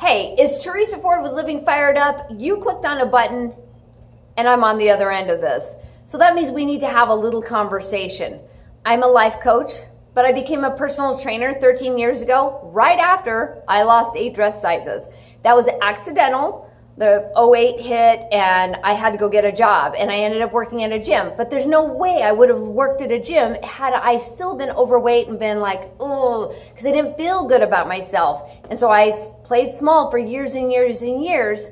Hey, it's Teresa Ford with Living Fired Up. You clicked on a button and I'm on the other end of this. So that means we need to have a little conversation. I'm a life coach, but I became a personal trainer 13 years ago, right after I lost 8 dress sizes. That was accidental. The '08 hit and I had to go get a job and I ended up working at a gym. But there's no way I would have worked at a gym had I still been overweight and been like, oh, because I didn't feel good about myself. And so I played small for years and years and years.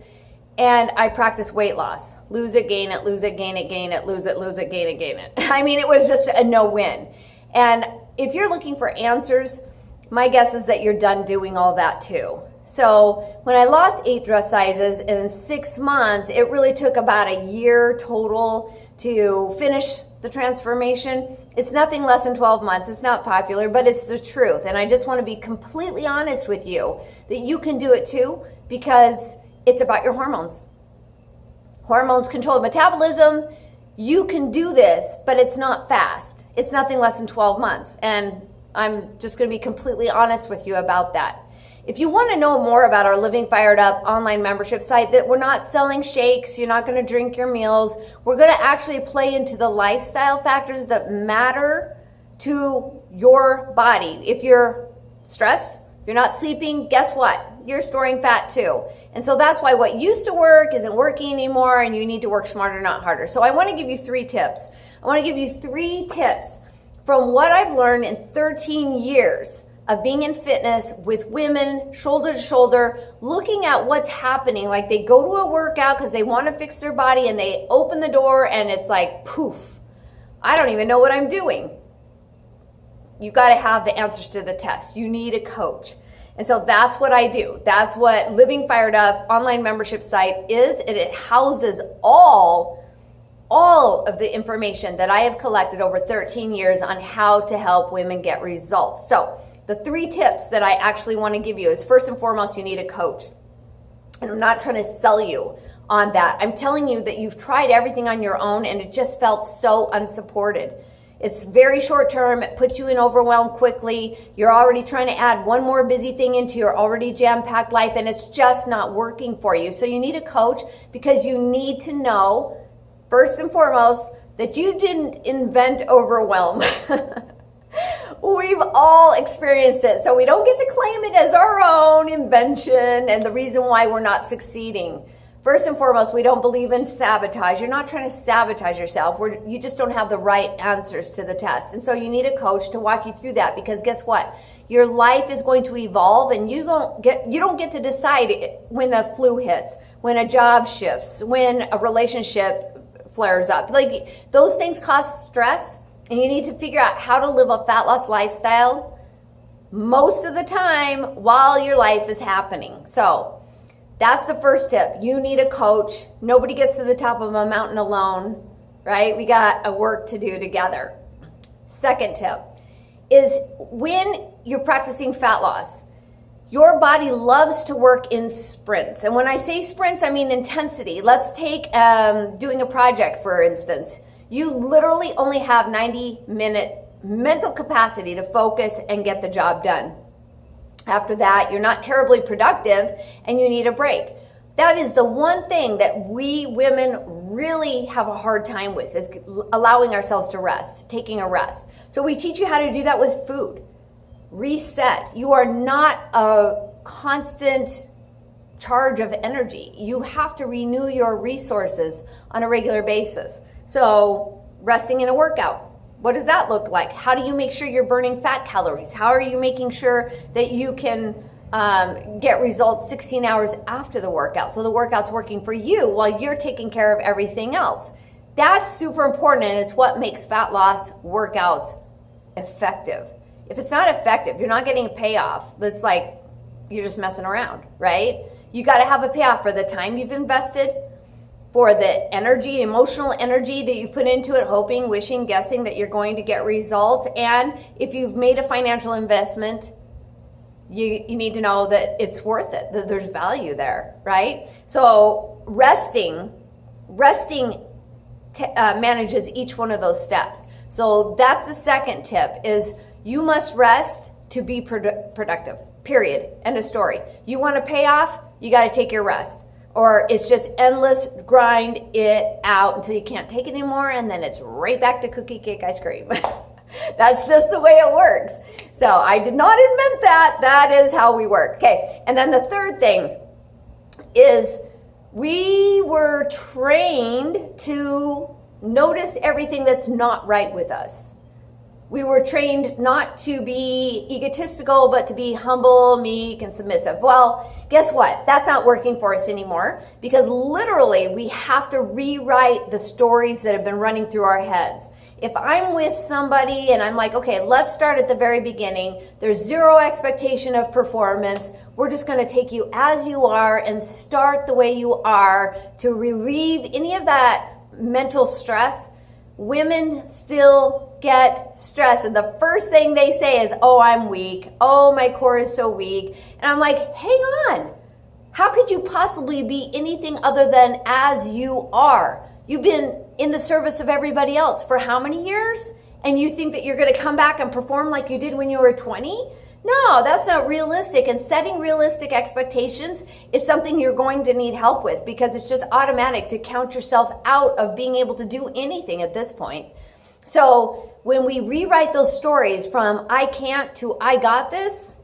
And I practiced weight loss. Lose it, gain it, lose it, gain it, gain it, lose it, gain it, gain it. I mean, it was just a no-win. And if you're looking for answers, my guess is that you're done doing all that too. So when I lost 8 dress sizes in 6 months, it really took about a year total to finish the transformation. It's nothing less than 12 months. It's not popular, but it's the truth. And I just want to be completely honest with you that you can do it too, because it's about your hormones. Hormones control metabolism. You can do this, but it's not fast. It's nothing less than 12 months. And I'm just going to be completely honest with you about that. If you want to know more about our Living Fired Up online membership site, that we're not selling shakes, you're not going to drink your meals. We're going to actually play into the lifestyle factors that matter to your body. If you're stressed, if you're not sleeping, guess what? You're storing fat too. And so that's why what used to work isn't working anymore, and you need to work smarter, not harder. So I want to give you 3 tips. I want to give you 3 tips from what I've learned in 13 years of being in fitness with women, shoulder to shoulder, looking at what's happening. Like they go to a workout because they want to fix their body and they open the door and it's like, poof, I don't even know what I'm doing. You got to have the answers to the test. You need a coach. And so that's what I do. That's what Living Fired Up online membership site is. And it houses all of the information that I have collected over 13 years on how to help women get results. So the 3 tips that I actually want to give you is, first and foremost, you need a coach. And I'm not trying to sell you on that. I'm telling you that you've tried everything on your own and it just felt so unsupported. It's very short term. It puts you in overwhelm quickly. You're already trying to add one more busy thing into your already jam-packed life and it's just not working for you. So you need a coach because you need to know, first and foremost, that you didn't invent overwhelm. We've all experienced it. So we don't get to claim it as our own invention and the reason why we're not succeeding. First and foremost, we don't believe in sabotage. You're not trying to sabotage yourself. You just don't have the right answers to the test. And so you need a coach to walk you through that, because guess what? Your life is going to evolve and you don't get to decide when the flu hits, when a job shifts, when a relationship flares up. Like those things cause stress. And you need to figure out how to live a fat loss lifestyle most of the time while your life is happening. So that's the first tip. You need a coach. Nobody gets to the top of a mountain alone, right? We got a work to do together. Second tip is, when you're practicing fat loss, your body loves to work in sprints. And when I say sprints, I mean intensity. Let's take doing a project, for instance. You literally only have 90-minute mental capacity to focus and get the job done. After that, you're not terribly productive and you need a break. That is the one thing that we women really have a hard time with, is allowing ourselves to rest, taking a rest. So we teach you how to do that with food. Reset. You are not a constant charge of energy. You have to renew your resources on a regular basis. So resting in a workout, what does that look like? How do you make sure you're burning fat calories? How are you making sure that you can get results 16 hours after the workout, so the workout's working for you while you're taking care of everything else? That's super important, and it's what makes fat loss workouts effective. If it's not effective, you're not getting a payoff. That's like you're just messing around, right? You got to have a payoff for the time you've invested, for the energy, emotional energy that you put into it, hoping, wishing, guessing that you're going to get results. And if you've made a financial investment, you need to know that it's worth it, that there's value there, right? So resting manages each one of those steps. So that's the second tip, is you must rest to be productive. period, end of story. You want to pay off, you got to take your rest. Or it's just endless, grind it out until you can't take it anymore, and then it's right back to cookie, cake, ice cream. That's just the way it works. So I did not invent that. That is how we work. Okay, and then the third thing is we were trained to notice everything that's not right with us. We were trained not to be egotistical, but to be humble, meek, and submissive. Well, guess what? That's not working for us anymore, because literally we have to rewrite the stories that have been running through our heads. If I'm with somebody and I'm like, okay, let's start at the very beginning. There's zero expectation of performance. We're just going to take you as you are and start the way you are to relieve any of that mental stress. Women still get stressed, and the first thing they say is, oh, I'm weak. Oh, my core is so weak. And I'm like, hang on. How could you possibly be anything other than as you are? You've been in the service of everybody else for how many years? And you think that you're going to come back and perform like you did when you were 20? No, that's not realistic. And setting realistic expectations is something you're going to need help with, because it's just automatic to count yourself out of being able to do anything at this point. So when we rewrite those stories from I can't to I got this,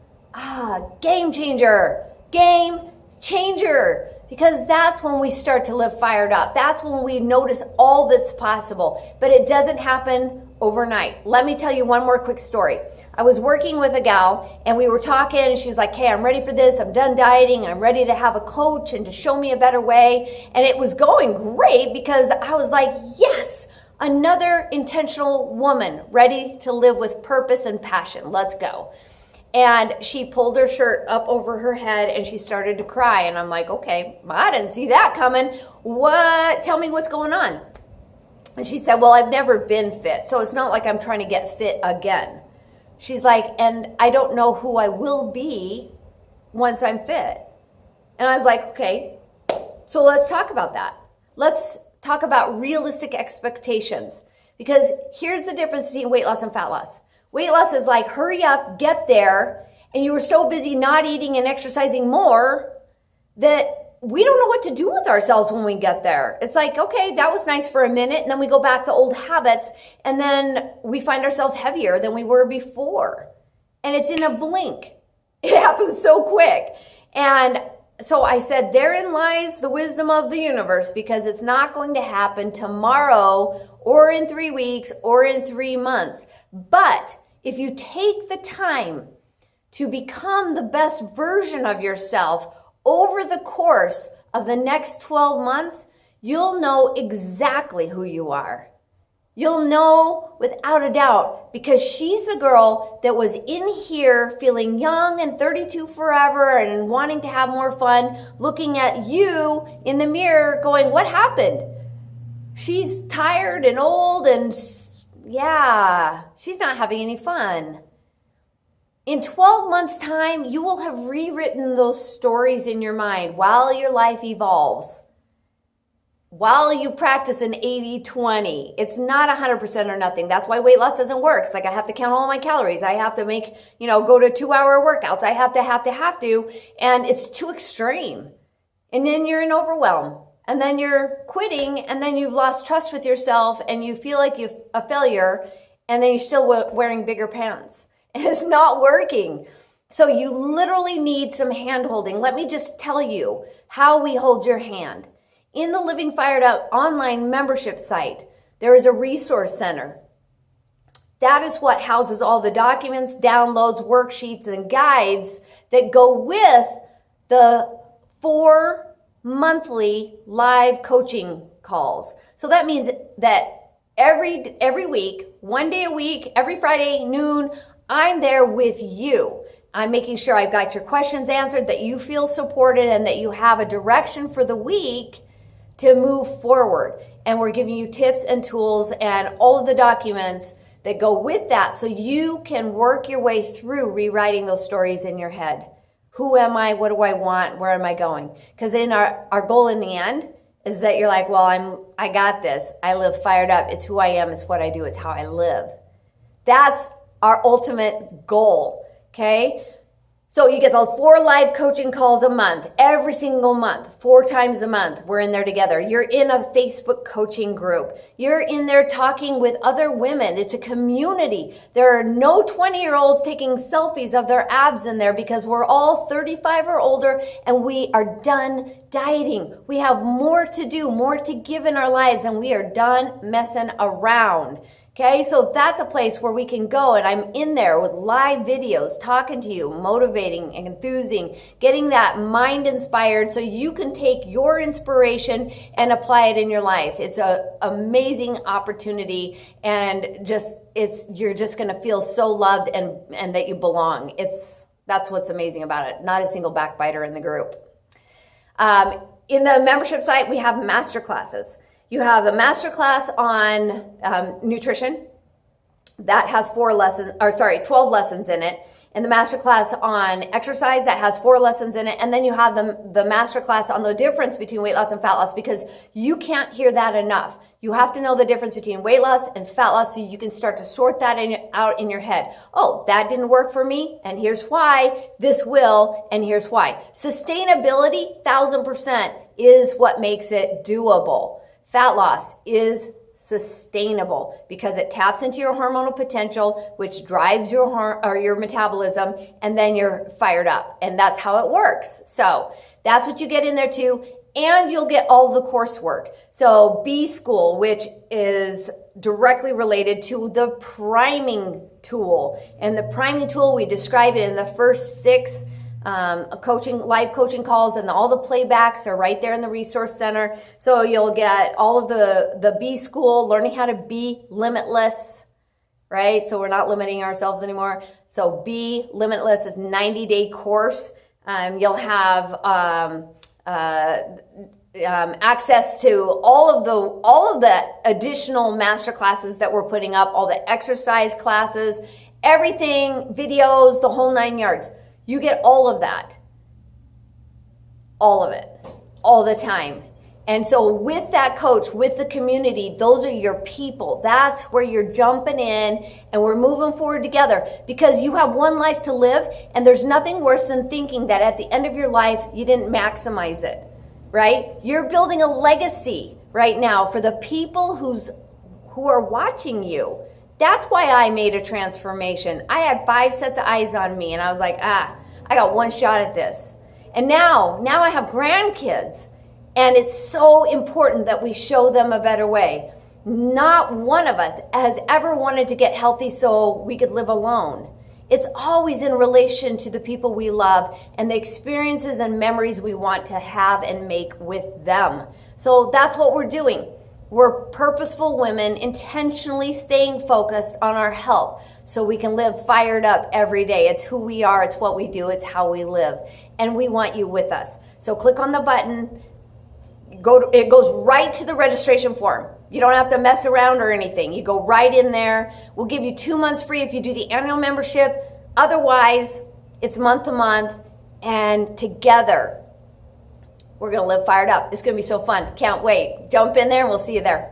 game changer, game changer. Because that's when we start to live fired up. That's when we notice all that's possible. But it doesn't happen overnight. Let me tell you one more quick story. I was working with a gal and we were talking, and she's like, hey, I'm ready for this. I'm done dieting. I'm ready to have a coach and to show me a better way. And it was going great because I was like, yes, another intentional woman ready to live with purpose and passion. Let's go. And she pulled her shirt up over her head and she started to cry. And I'm like, okay, I didn't see that coming. What? Tell me what's going on. And she said, well, I've never been fit, so it's not like I'm trying to get fit again. She's like, and I don't know who I will be once I'm fit. And I was like, okay, so let's talk about that. Let's talk about realistic expectations. Because here's the difference between weight loss and fat loss. Weight loss is like, hurry up, get there, and you were so busy not eating and exercising more that we don't know what to do with ourselves when we get there. It's like, okay, that was nice for a minute, and then we go back to old habits, and then we find ourselves heavier than we were before. And it's in a blink. It happens so quick. And so I said, therein lies the wisdom of the universe, because it's not going to happen tomorrow or in 3 weeks or in 3 months. But if you take the time to become the best version of yourself over the course of the next 12 months, you'll know exactly who you are. You'll know without a doubt, because she's the girl that was in here feeling young and 32 forever and wanting to have more fun, looking at you in the mirror going, what happened? She's tired and old and yeah, she's not having any fun. In 12 months' time, you will have rewritten those stories in your mind while your life evolves. While you practice an 80-20. It's not 100% or nothing. That's why weight loss doesn't work. It's like I have to count all my calories. I have to make, go to 2-hour workouts. I have to. And it's too extreme. And then you're in overwhelm. And then you're quitting, and then you've lost trust with yourself, and you feel like you're a failure, and then you're still wearing bigger pants. And it's not working. So you literally need some hand holding. Let me just tell you how we hold your hand. In the Living Fired Up online membership site, there is a resource center. That is what houses all the documents, downloads, worksheets, and guides that go with the 4 monthly live coaching calls. So that means that every week, 1 day a week, every Friday noon, I'm there with you. I'm making sure I've got your questions answered, that you feel supported, and that you have a direction for the week to move forward. And we're giving you tips and tools and all of the documents that go with that, so you can work your way through rewriting those stories in your head. Who am I? What do I want? Where am I going? Because in our goal in the end is that you're like, well, I got this. I live fired up. It's who I am. It's what I do. It's how I live. That's our ultimate goal. Okay. So you get the 4 live coaching calls a month, every single month, 4 times a month. We're in there together. You're in a Facebook coaching group. You're in there talking with other women. It's a community. There are no 20-year-olds taking selfies of their abs in there because we're all 35 or older and we are done dieting. We have more to do, more to give in our lives, and we are done messing around. Okay, so that's a place where we can go, and I'm in there with live videos, talking to you, motivating and enthusing, getting that mind inspired so you can take your inspiration and apply it in your life. It's an amazing opportunity, and you're just gonna feel so loved and that you belong. That's what's amazing about it. Not a single backbiter in the group. In the membership site, we have master classes. You have the masterclass on nutrition that has 12 lessons in it. And the masterclass on exercise that has 4 lessons in it. And then you have the masterclass on the difference between weight loss and fat loss, because you can't hear that enough. You have to know the difference between weight loss and fat loss so you can start to sort that out in your head. Oh, that didn't work for me, and here's why. This will, and here's why. Sustainability, 1000%, is what makes it doable. Fat loss is sustainable because it taps into your hormonal potential, which drives your metabolism, and then you're fired up. And that's how it works. So that's what you get in there too. And you'll get all the coursework. So B School, which is directly related to the priming tool. And the priming tool, we describe it in the first 6 live coaching calls, and all the playbacks are right there in the resource center. So you'll get all of the B School, learning how to be limitless, right? So we're not limiting ourselves anymore. So Be Limitless is 90-day course. You'll have access to all of the additional master classes that we're putting up, all the exercise classes, everything, videos, the whole 9 yards. You get all of that, all of it, all the time. And so with that coach, with the community, those are your people. That's where you're jumping in and we're moving forward together, because you have one life to live, and there's nothing worse than thinking that at the end of your life, you didn't maximize it, right? You're building a legacy right now for the people who are watching you. That's why I made a transformation. I had 5 sets of eyes on me, and I was like, I got one shot at this. And now I have grandkids, and it's so important that we show them a better way. Not one of us has ever wanted to get healthy so we could live alone. It's always in relation to the people we love and the experiences and memories we want to have and make with them. So that's what we're doing. We're purposeful women, intentionally staying focused on our health so we can live fired up every day. It's who we are, it's what we do, it's how we live. And we want you with us. So click on the button. It goes right to the registration form. You don't have to mess around or anything. You go right in there. We'll give you 2 months free if you do the annual membership. Otherwise, it's month to month. And together, we're going to live fired up. It's going to be so fun. Can't wait. Jump in there and we'll see you there.